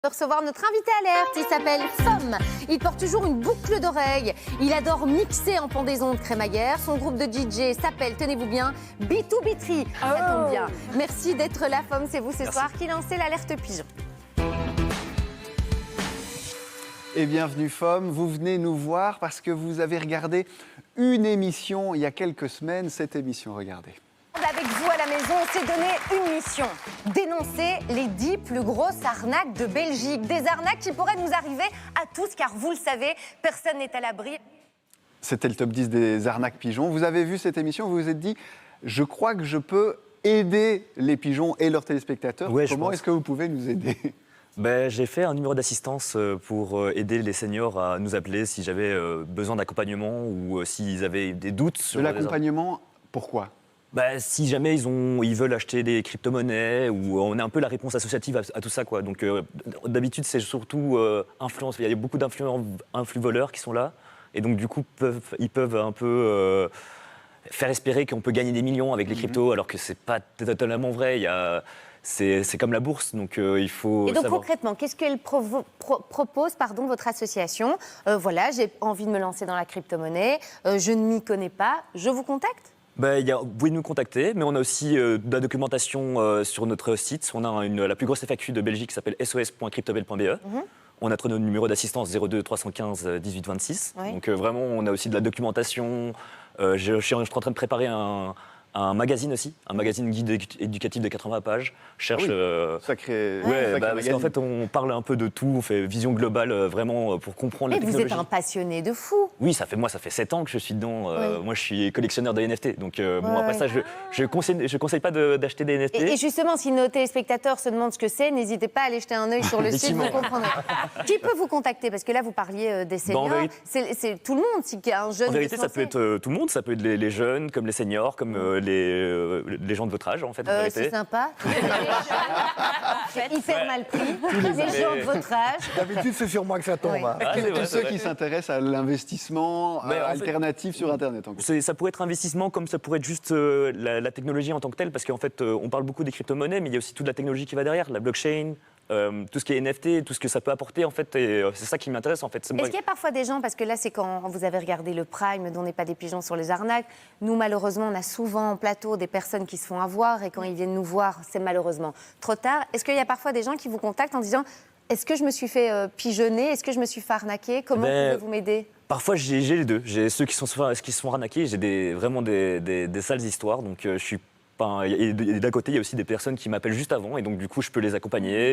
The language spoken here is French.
De recevoir notre invité alerte, il s'appelle Fom. Il porte toujours une boucle d'oreille. Il adore mixer en pendaison de crémaillère. Son groupe de DJ s'appelle, tenez-vous bien, B2B3. Ça tombe bien. Merci d'être là, Fom. C'est vous ce soir qui lancez l'alerte pigeon. Et bienvenue Fom, vous venez nous voir parce que vous avez regardé une émission il y a quelques semaines. Cette émission, regardez. Avec vous à la maison, on s'est donné une mission. Dénoncer les 10 plus grosses arnaques de Belgique. Des arnaques qui pourraient nous arriver à tous, car vous le savez, personne n'est à l'abri. C'était le top 10 des arnaques pigeons. Vous avez vu cette émission, vous vous êtes dit, je crois que je peux aider les pigeons et leurs téléspectateurs. Ouais, Comment est-ce que vous pouvez nous aider ? J'ai fait un numéro d'assistance pour aider les seniors à nous appeler si j'avais besoin d'accompagnement ou s'ils avaient des doutes sur De l'accompagnement, pourquoi ? Si jamais ils veulent acheter des crypto-monnaies, ou on est un peu la réponse associative à tout ça, quoi. Donc d'habitude c'est surtout influence. Il y a beaucoup d'influ-voleurs qui sont là, et donc du coup ils peuvent un peu faire espérer qu'on peut gagner des millions avec les cryptos, alors que c'est pas totalement vrai. C'est comme la bourse, donc il faut Et donc savoir. concrètement, qu'est-ce qu'elle propose, votre association ? Voilà, j'ai envie de me lancer dans la crypto-monnaie, je ne m'y connais pas, je vous contacte ? Vous pouvez nous contacter, mais on a aussi de la documentation sur notre site. On a la plus grosse FAQ de Belgique qui s'appelle sos.cryptobel.be. On a notre numéro d'assistance 02 315 18 26. Oui. Donc vraiment, on a aussi de la documentation. Je suis en train de préparer un magazine aussi, un magazine guide éducatif de 80 pages. Cherche. Sacré. Parce qu'en fait, on parle un peu de tout, on fait vision globale vraiment pour comprendre la Mais vous technologie. êtes un passionné de fou. Oui, ça fait 7 ans que je suis dedans. Oui. Moi, je suis collectionneur de NFT. Donc, après ça, je conseille pas d'acheter des NFT. Et justement, si nos téléspectateurs se demandent ce que c'est, n'hésitez pas à aller jeter un œil sur le site, vous comprendrez. Qui peut vous contacter ? Parce que là, vous parliez des seniors. C'est tout le monde, si un jeune. En vérité, ça peut être tout le monde. Ça peut être les jeunes, comme les seniors, comme les gens de votre âge, en fait. En vérité. C'est sympa. Hyper mal pris. Les gens de votre âge. D'habitude, c'est sur moi que ça tombe. Oui. Hein. Tous ceux qui s'intéressent à l'investissement alternatif sur Internet. En gros. Ça pourrait être investissement comme ça pourrait être juste la technologie en tant que telle, parce qu'en fait, on parle beaucoup des crypto-monnaies, mais il y a aussi toute la technologie qui va derrière, la blockchain, tout ce qui est NFT, tout ce que ça peut apporter, en fait, et c'est ça qui m'intéresse, en fait. Est-ce qu'il y a parfois des gens, parce que là, c'est quand vous avez regardé le Prime, dont n'est pas des pigeons sur les arnaques, nous, malheureusement, on a souvent en plateau des personnes qui se font avoir, et quand ils viennent nous voir, c'est malheureusement trop tard. Est-ce qu'il y a parfois des gens qui vous contactent en disant « Est-ce que je me suis fait pigeonner ? Est-ce que je me suis fait arnaquer ? Comment pouvez-vous m'aider ?» Parfois, j'ai les deux. J'ai ceux qui se font arnaquer, j'ai vraiment des sales histoires, donc je suis pas... Et d'un côté, il y a aussi des personnes qui m'appellent juste avant, et donc du coup, je peux les accompagner.